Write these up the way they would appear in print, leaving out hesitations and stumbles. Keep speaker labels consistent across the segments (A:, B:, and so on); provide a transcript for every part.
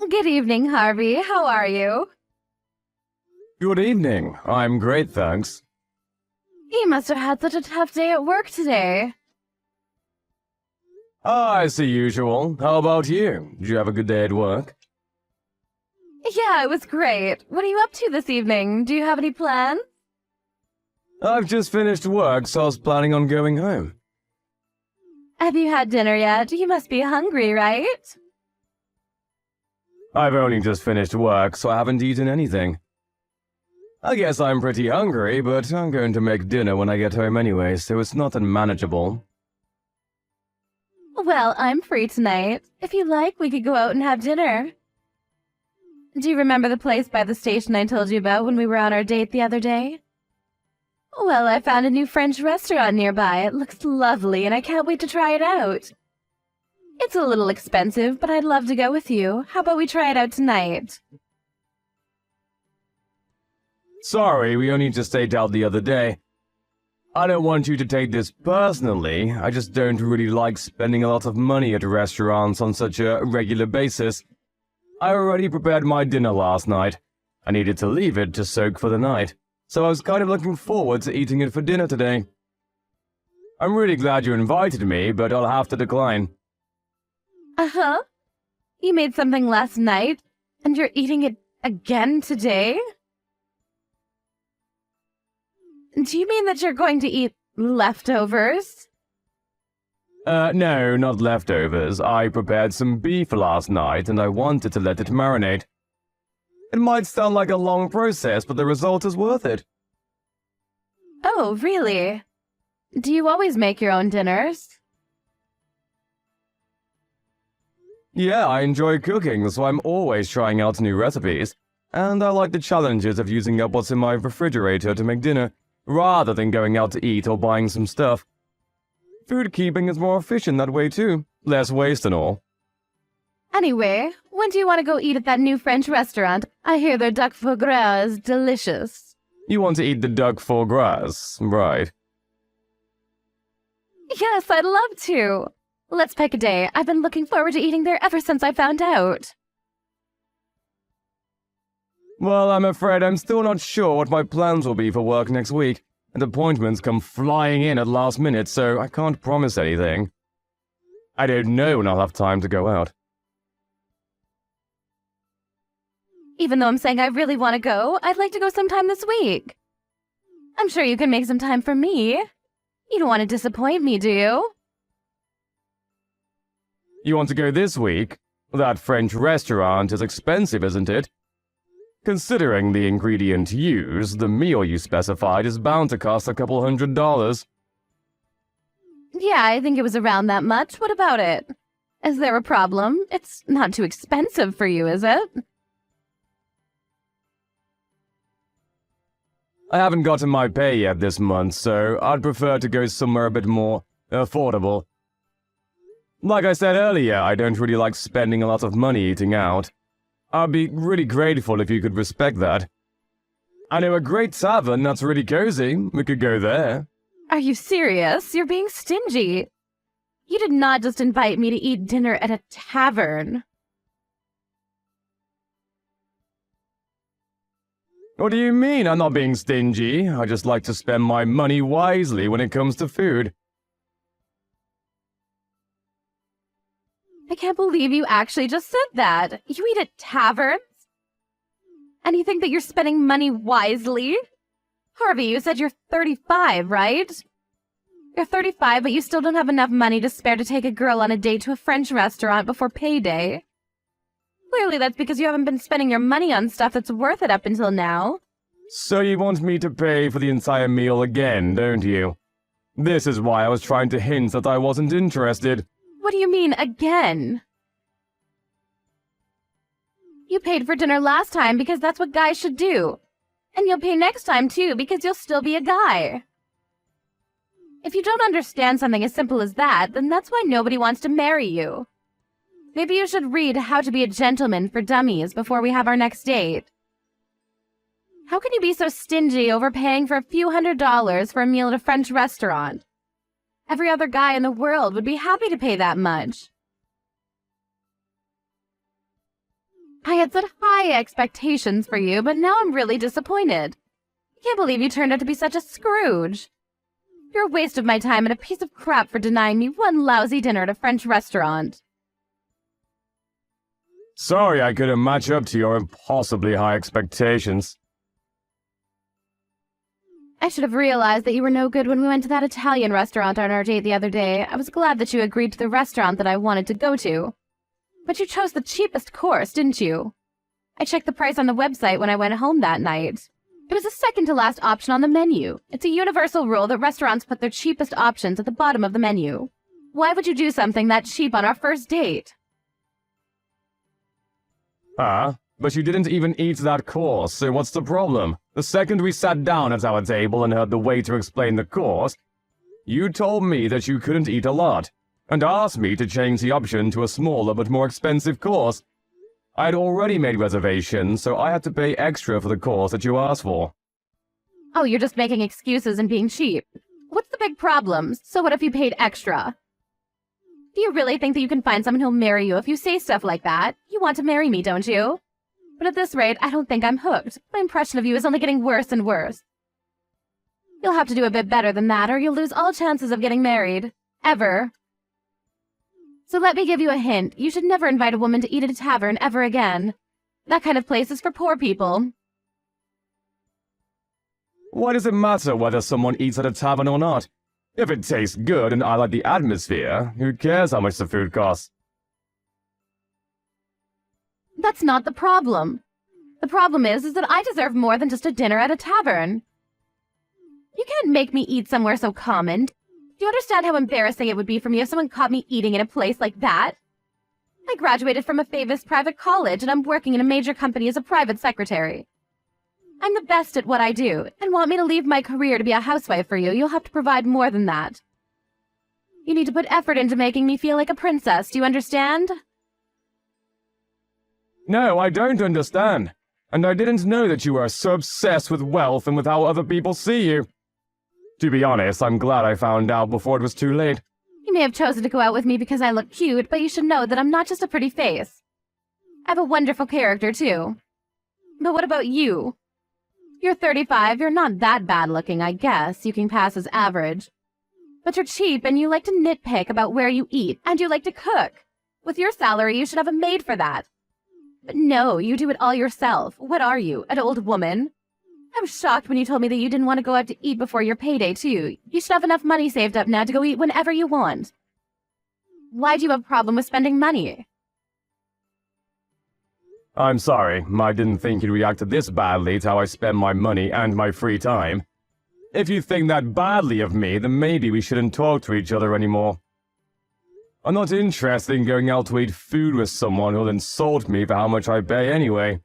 A: Good evening, Harvey. How are you?
B: Good evening. I'm great, thanks.
A: You must have had such a tough day at work today.
B: As the usual. How about you? Did you have a good day at work?
A: Yeah, it was great. What are you up to this evening? Do you have any plans?
B: I've just finished work, so I was planning on going home.
A: Have you had dinner yet? You must be hungry, right?
B: I've only just finished work, so I haven't eaten anything. I guess I'm pretty hungry, but I'm going to make dinner when I get home anyway, so it's not unmanageable.
A: Well, I'm free tonight. If you like, we could go out and have dinner. Do you remember the place by the station I told you about when we were on our date the other day? Well, I found a new French restaurant nearby. It looks lovely, and I can't wait to try it out. It's a little expensive, but I'd love to go with you. How about we try it out tonight?
B: Sorry, we only just ate out the other day. I don't want you to take this personally, I just don't really like spending a lot of money at restaurants on such a regular basis. I already prepared my dinner last night. I needed to leave it to soak for the night, so I was kind of looking forward to eating it for dinner today. I'm really glad you invited me, but I'll have to decline.
A: Uh-huh. You made something last night, and you're eating it again today? Do you mean that you're going to eat leftovers?
B: No, not leftovers. I prepared some beef last night, and I wanted to let it marinate. It might sound like a long process, but the result is worth it.
A: Oh, really? Do you always make your own dinners?
B: Yeah, I enjoy cooking, so I'm always trying out new recipes. And I like the challenges of using up what's in my refrigerator to make dinner, rather than going out to eat or buying some stuff. Food keeping is more efficient that way too. Less waste and all.
A: Anyway, when do you want to go eat at that new French restaurant? I hear their duck foie gras is delicious.
B: You want to eat the duck foie gras, right?
A: Yes, I'd love to. Let's pick a day. I've been looking forward to eating there ever since I found out.
B: Well, I'm afraid I'm still not sure what my plans will be for work next week, and appointments come flying in at last minute, so I can't promise anything. I don't know when I'll have time to go out.
A: Even though I'm saying I really want to go, I'd like to go sometime this week. I'm sure you can make some time for me. You don't want to disappoint me, do you?
B: You want to go this week? That French restaurant is expensive, isn't it? Considering the ingredient used, the meal you specified is bound to cost a couple $100.
A: Yeah, I think it was around that much. What about it? Is there a problem? It's not too expensive for you, is it?
B: I haven't gotten my pay yet this month, so I'd prefer to go somewhere a bit more affordable. Like I said earlier, I don't really like spending a lot of money eating out. I'd be really grateful if you could respect that. I know a great tavern that's really cozy. We could go there.
A: Are you serious? You're being stingy. You did not just invite me to eat dinner at a tavern.
B: What do you mean I'm not being stingy? I just like to spend my money wisely when it comes to food.
A: I can't believe you actually just said that. You eat at taverns? And you think that you're spending money wisely? Harvey, you said you're 35, right? You're 35, but you still don't have enough money to spare to take a girl on a date to a French restaurant before payday. Clearly that's because you haven't been spending your money on stuff that's worth it up until now.
B: So you want me to pay for the entire meal again, don't you? This is why I was trying to hint that I wasn't interested.
A: What do you mean, again? You paid for dinner last time because that's what guys should do. And you'll pay next time too because you'll still be a guy. If you don't understand something as simple as that, then that's why nobody wants to marry you. Maybe you should read How to Be a Gentleman for Dummies before we have our next date. How can you be so stingy overpaying for a few $100s for a meal at a French restaurant? Every other guy in the world would be happy to pay that much. I had set high expectations for you, but now I'm really disappointed. I can't believe you turned out to be such a Scrooge. You're a waste of my time and a piece of crap for denying me one lousy dinner at a French restaurant.
B: Sorry I couldn't match up to your impossibly high expectations.
A: I should have realized that you were no good when we went to that Italian restaurant on our date the other day. I was glad that you agreed to the restaurant that I wanted to go to. But you chose the cheapest course, didn't you? I checked the price on the website when I went home that night. It was the second to last option on the menu. It's a universal rule that restaurants put their cheapest options at the bottom of the menu. Why would you do something that cheap on our first date?
B: But you didn't even eat that course, so what's the problem? The second we sat down at our table and heard the waiter explain the course, you told me that you couldn't eat a lot, and asked me to change the option to a smaller but more expensive course. I'd already made reservations, so I had to pay extra for the course that you asked for.
A: Oh, you're just making excuses and being cheap. What's the big problem? So what if you paid extra? Do you really think that you can find someone who'll marry you if you say stuff like that? You want to marry me, don't you? But at this rate, I don't think I'm hooked. My impression of you is only getting worse and worse. You'll have to do a bit better than that, or you'll lose all chances of getting married. Ever. So let me give you a hint. You should never invite a woman to eat at a tavern ever again. That kind of place is for poor people.
B: Why does it matter whether someone eats at a tavern or not? If it tastes good and I like the atmosphere, who cares how much the food costs?
A: That's not the problem. The problem is that I deserve more than just a dinner at a tavern. You can't make me eat somewhere so common. Do you understand how embarrassing it would be for me if someone caught me eating in a place like that? I graduated from a famous private college and I'm working in a major company as a private secretary. I'm the best at what I do, and want me to leave my career to be a housewife for you, you'll have to provide more than that. You need to put effort into making me feel like a princess, do you understand?
B: No, I don't understand. And I didn't know that you were so obsessed with wealth and with how other people see you. To be honest, I'm glad I found out before it was too late.
A: You may have chosen to go out with me because I look cute, but you should know that I'm not just a pretty face. I have a wonderful character, too. But what about you? You're 35, you're not that bad looking, I guess. You can pass as average. But you're cheap and you like to nitpick about where you eat, and you like to cook. With your salary, you should have a maid for that. But no, you do it all yourself. What are you, an old woman? I was shocked when you told me that you didn't want to go out to eat before your payday, too. You should have enough money saved up now to go eat whenever you want. Why do you have a problem with spending money?
B: I'm sorry, I didn't think you'd react this badly to how I spend my money and my free time. If you think that badly of me, then maybe we shouldn't talk to each other anymore. I'm not interested in going out to eat food with someone who'll insult me for how much I pay anyway.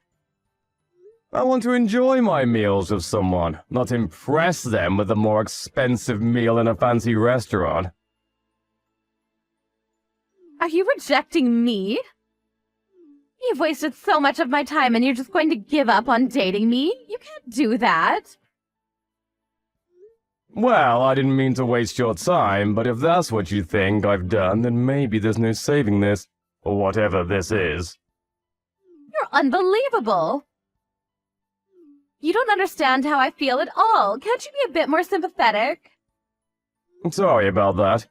B: I want to enjoy my meals with someone, not impress them with a more expensive meal in a fancy restaurant.
A: Are you rejecting me? You've wasted so much of my time and you're just going to give up on dating me? You can't do that.
B: Well, I didn't mean to waste your time, but if that's what you think I've done, then maybe there's no saving this, or whatever this is.
A: You're unbelievable. You don't understand how I feel at all. Can't you be a bit more sympathetic?
B: Sorry about that.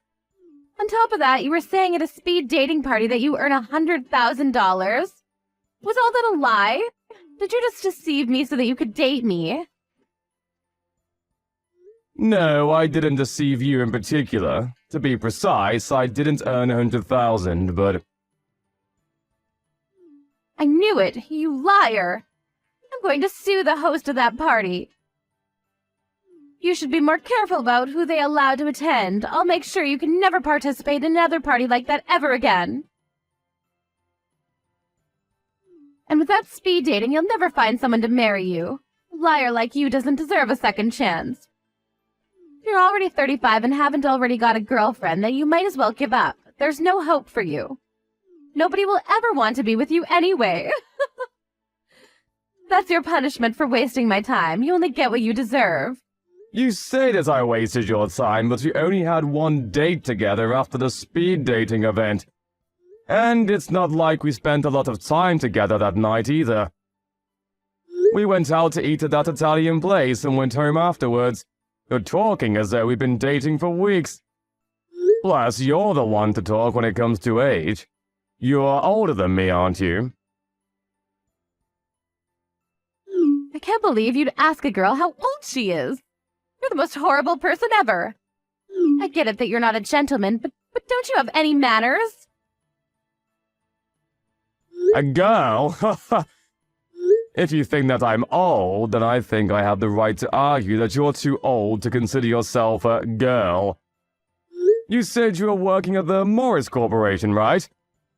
A: On top of that, you were saying at a speed dating party that you earn $100,000. Was all that a lie? Did you just deceive me so that you could date me?
B: No, I didn't deceive you in particular. To be precise, I didn't earn 100,000, but...
A: I knew it, you liar! I'm going to sue the host of that party. You should be more careful about who they allow to attend. I'll make sure you can never participate in another party like that ever again. And with that speed dating, you'll never find someone to marry you. A liar like you doesn't deserve a second chance. If you're already 35 and haven't already got a girlfriend, then you might as well give up. There's no hope for you. Nobody will ever want to be with you anyway. That's your punishment for wasting my time. You only get what you deserve.
B: You say that I wasted your time, but we only had one date together after the speed dating event. And it's not like we spent a lot of time together that night either. We went out to eat at that Italian place and went home afterwards. You're talking as though we've been dating for weeks. Plus, you're the one to talk when it comes to age. You're older than me, aren't you?
A: I can't believe you'd ask a girl how old she is. You're the most horrible person ever. I get it that you're not a gentleman, but don't you have any manners?
B: A girl? If you think that I'm old, then I think I have the right to argue that you're too old to consider yourself a girl. You said you were working at the Morris Corporation, right?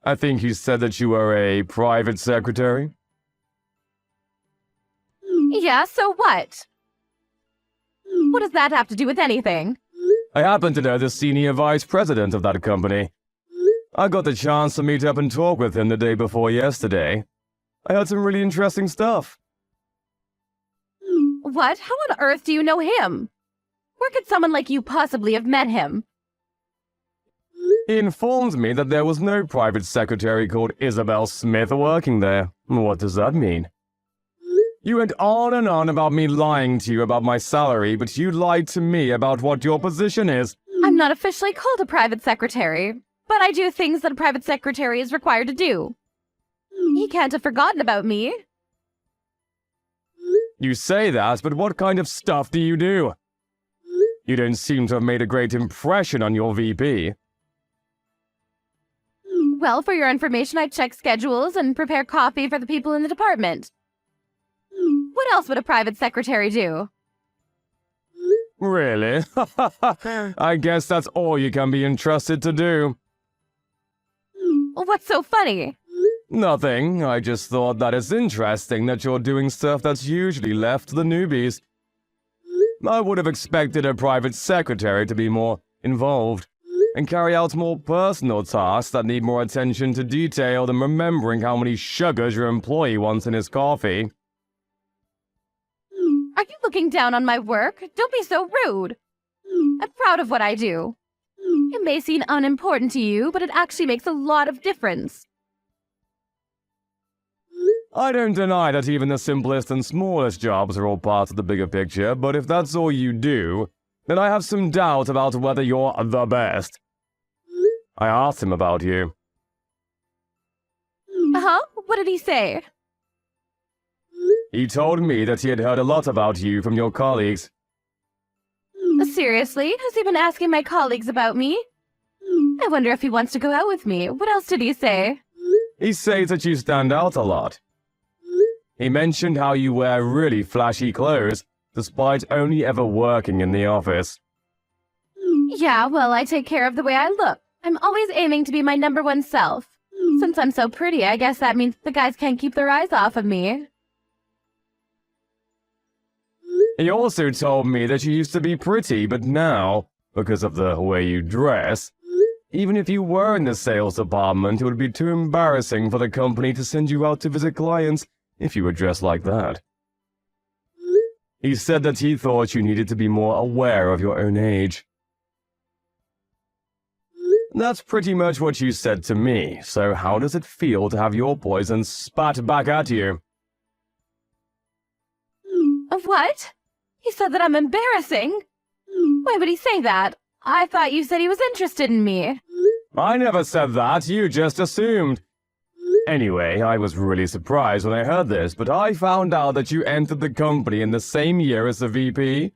B: I think you said that you were a private secretary.
A: Yeah, so what? What does that have to do with anything?
B: I happen to know the senior vice president of that company. I got the chance to meet up and talk with him the day before yesterday. I heard some really interesting stuff.
A: What? How on earth do you know him? Where could someone like you possibly have met him?
B: He informed me that there was no private secretary called Isabel Smith working there. What does that mean? You went on and on about me lying to you about my salary, but you lied to me about what your position is.
A: I'm not officially called a private secretary, but I do things that a private secretary is required to do. He can't have forgotten about me.
B: You say that, but what kind of stuff do you do? You don't seem to have made a great impression on your VP.
A: Well, for your information, I check schedules and prepare coffee for the people in the department. What else would a private secretary do?
B: Really? I guess that's all you can be entrusted to do.
A: What's so funny?
B: Nothing. I just thought that it's interesting that you're doing stuff that's usually left to the newbies. I would have expected a private secretary to be more involved and carry out more personal tasks that need more attention to detail than remembering how many sugars your employee wants in his coffee.
A: Are you looking down on my work? Don't be so rude. I'm proud of what I do. It may seem unimportant to you, but it actually makes a lot of difference.
B: I don't deny that even the simplest and smallest jobs are all part of the bigger picture, but if that's all you do, then I have some doubt about whether you're the best. I asked him about you.
A: Huh? What did he say?
B: He told me that he had heard a lot about you from your colleagues.
A: Seriously? Has he been asking my colleagues about me? I wonder if he wants to go out with me. What else did he say?
B: He says that you stand out a lot. He mentioned how you wear really flashy clothes, despite only ever working in the office.
A: Yeah, well, I take care of the way I look. I'm always aiming to be my #1 self. Since I'm so pretty, I guess that means the guys can't keep their eyes off of me.
B: He also told me that you used to be pretty, but now, because of the way you dress, even if you were in the sales department, it would be too embarrassing for the company to send you out to visit clients if you were dressed like that. He said that he thought you needed to be more aware of your own age. That's pretty much what you said to me, so how does it feel to have your poison spat back at you?
A: What? He said that I'm embarrassing? Why would he say that? I thought you said he was interested in me.
B: I never said that, you just assumed. Anyway, I was really surprised when I heard this, but I found out that you entered the company in the same year as the VP.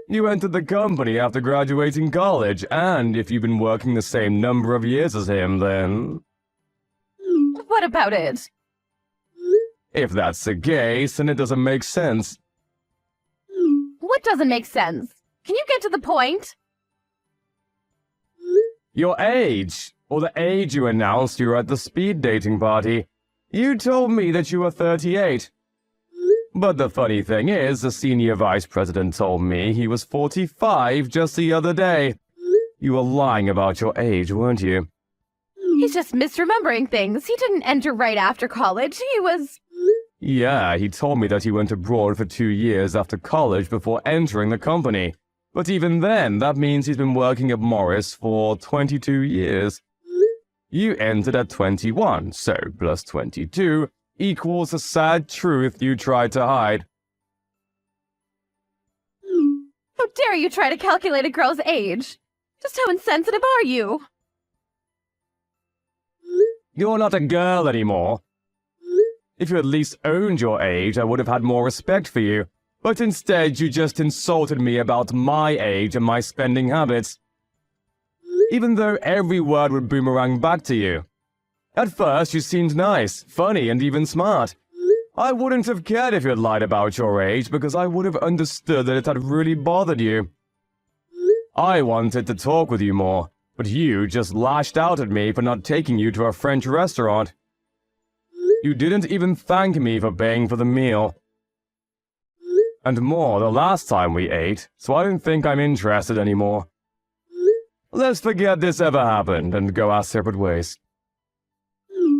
B: You entered the company after graduating college, and if you've been working the same number of years as him, then...
A: What about it?
B: If that's the case, then it doesn't make sense.
A: What doesn't make sense? Can you get to the point?
B: Your age, or the age you announced you were at the speed dating party. You told me that you were 38. But the funny thing is, the senior vice president told me he was 45 just the other day. You were lying about your age, weren't you?
A: He's just misremembering things. He didn't enter right after college. He was...
B: Yeah, he told me that he went abroad for 2 years after college before entering the company. But even then, that means he's been working at Morris for 22 years. You entered at 21, so plus 22 equals the sad truth you tried to hide.
A: How dare you try to calculate a girl's age? Just how insensitive are you?
B: You're not a girl anymore. If you at least owned your age, I would have had more respect for you. But instead, you just insulted me about my age and my spending habits. Even though every word would boomerang back to you. At first, you seemed nice, funny, and even smart. I wouldn't have cared if you had lied about your age, because I would have understood that it had really bothered you. I wanted to talk with you more, but you just lashed out at me for not taking you to a French restaurant. You didn't even thank me for paying for the meal. And more the last time we ate, so I don't think I'm interested anymore. Let's forget this ever happened and go our separate ways.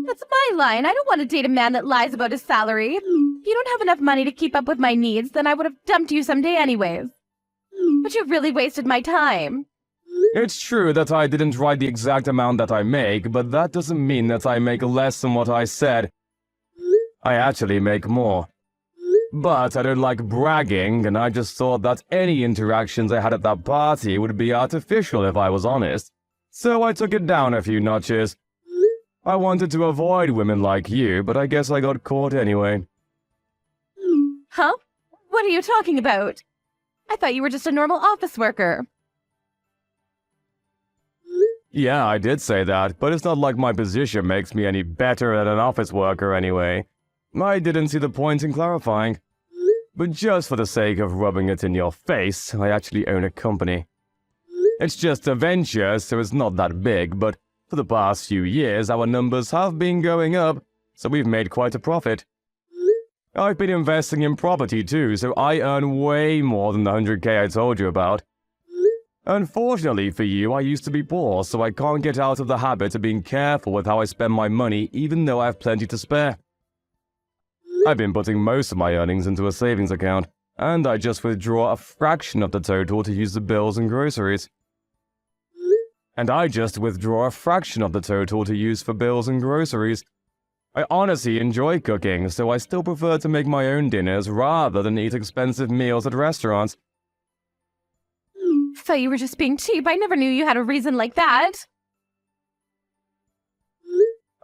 A: That's my line. I don't want to date a man that lies about his salary. If you don't have enough money to keep up with my needs, then I would have dumped you someday anyways. But you've really wasted my time.
B: It's true that I didn't write the exact amount that I make, but that doesn't mean that I make less than what I said. I actually make more. But I don't like bragging, and I just thought that any interactions I had at that party would be artificial if I was honest. So I took it down a few notches. I wanted to avoid women like you, but I guess I got caught anyway.
A: Huh? What are you talking about? I thought you were just a normal office worker.
B: Yeah, I did say that, but it's not like my position makes me any better than an office worker anyway. I didn't see the point in clarifying. But just for the sake of rubbing it in your face, I actually own a company. It's just a venture, so it's not that big, but for the past few years, our numbers have been going up, so we've made quite a profit. I've been investing in property too, so I earn way more than the 100K I told you about. Unfortunately for you, I used to be poor, so I can't get out of the habit of being careful with how I spend my money, even though I have plenty to spare. I've been putting most of my earnings into a savings account, and I just withdraw a fraction of the total to use the bills and groceries. I honestly enjoy cooking, so I still prefer to make my own dinners rather than eat expensive meals at restaurants.
A: Thought you were just being cheap. I never knew you had a reason like that.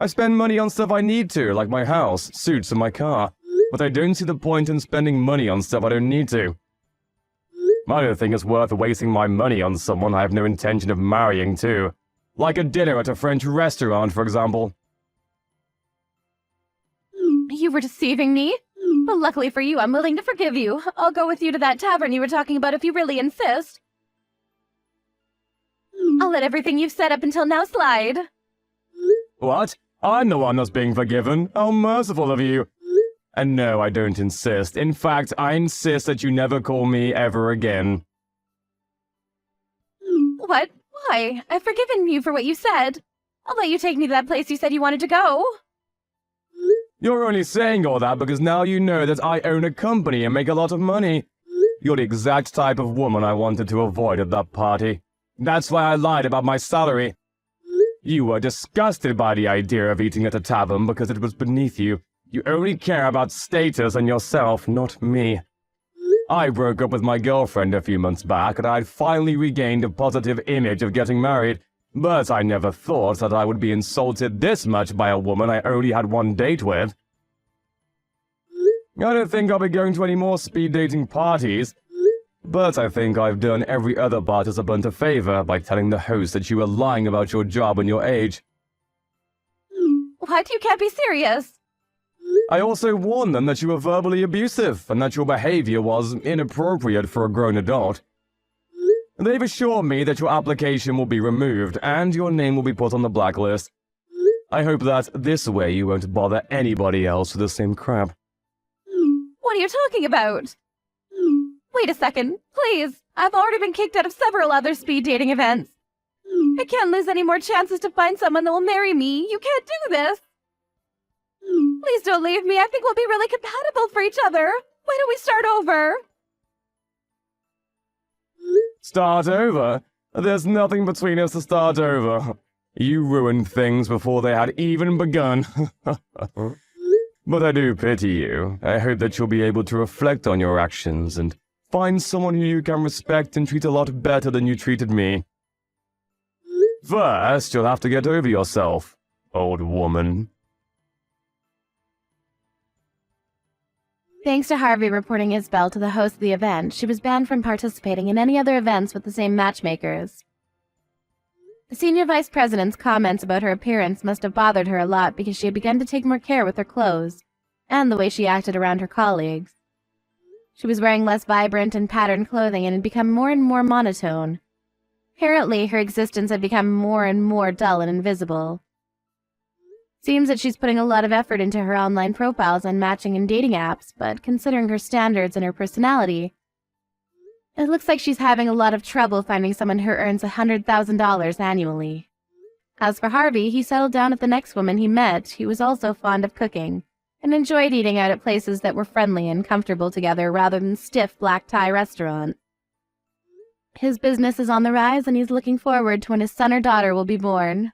B: I spend money on stuff I need to, like my house, suits, and my car, but I don't see the point in spending money on stuff I don't need to. I don't think it's worth wasting my money on someone I have no intention of marrying to. Like a dinner at a French restaurant, for example.
A: You were deceiving me? Well, luckily for you, I'm willing to forgive you. I'll go with you to that tavern you were talking about if you really insist. I'll let everything you've said up until now slide.
B: What? I'm the one that's being forgiven. How merciful of you. And no, I don't insist. In fact, I insist that you never call me ever again.
A: What? Why? I've forgiven you for what you said. I'll let you take me to that place you said you wanted to go.
B: You're only saying all that because now you know that I own a company and make a lot of money. You're the exact type of woman I wanted to avoid at that party. That's why I lied about my salary. You were disgusted by the idea of eating at a tavern because it was beneath you. You only care about status and yourself, not me. I broke up with my girlfriend a few months back and I'd finally regained a positive image of getting married, but I never thought that I would be insulted this much by a woman I only had one date with. I don't think I'll be going to any more speed dating parties, but I think I've done every other participant a favor by telling the host that you were lying about your job and your age.
A: What? You can't be serious.
B: I also warned them that you were verbally abusive and that your behavior was inappropriate for a grown adult. They've assured me that your application will be removed and your name will be put on the blacklist. I hope that this way you won't bother anybody else with the same crap.
A: What are you talking about? Wait a second, please. I've already been kicked out of several other speed dating events. I can't lose any more chances to find someone that will marry me. You can't do this. Please don't leave me. I think we'll be really compatible for each other. Why don't we start over?
B: Start over? There's nothing between us to start over. You ruined things before they had even begun. But I do pity you. I hope that you'll be able to reflect on your actions and find someone who you can respect and treat a lot better than you treated me. First, you'll have to get over yourself, old woman.
A: Thanks to Harvey reporting Isabel to the host of the event, she was banned from participating in any other events with the same matchmakers. The senior vice president's comments about her appearance must have bothered her a lot because she had begun to take more care with her clothes and the way she acted around her colleagues. She was wearing less vibrant and patterned clothing and had become more and more monotone. Apparently, her existence had become more and more dull and invisible. Seems that she's putting a lot of effort into her online profiles on matching and dating apps, but considering her standards and her personality, it looks like she's having a lot of trouble finding someone who earns $100,000 annually. As for Harvey, he settled down with the next woman he met, who was also fond of cooking, and enjoyed eating out at places that were friendly and comfortable together rather than stiff black-tie restaurant. His business is on the rise, and he's looking forward to when his son or daughter will be born.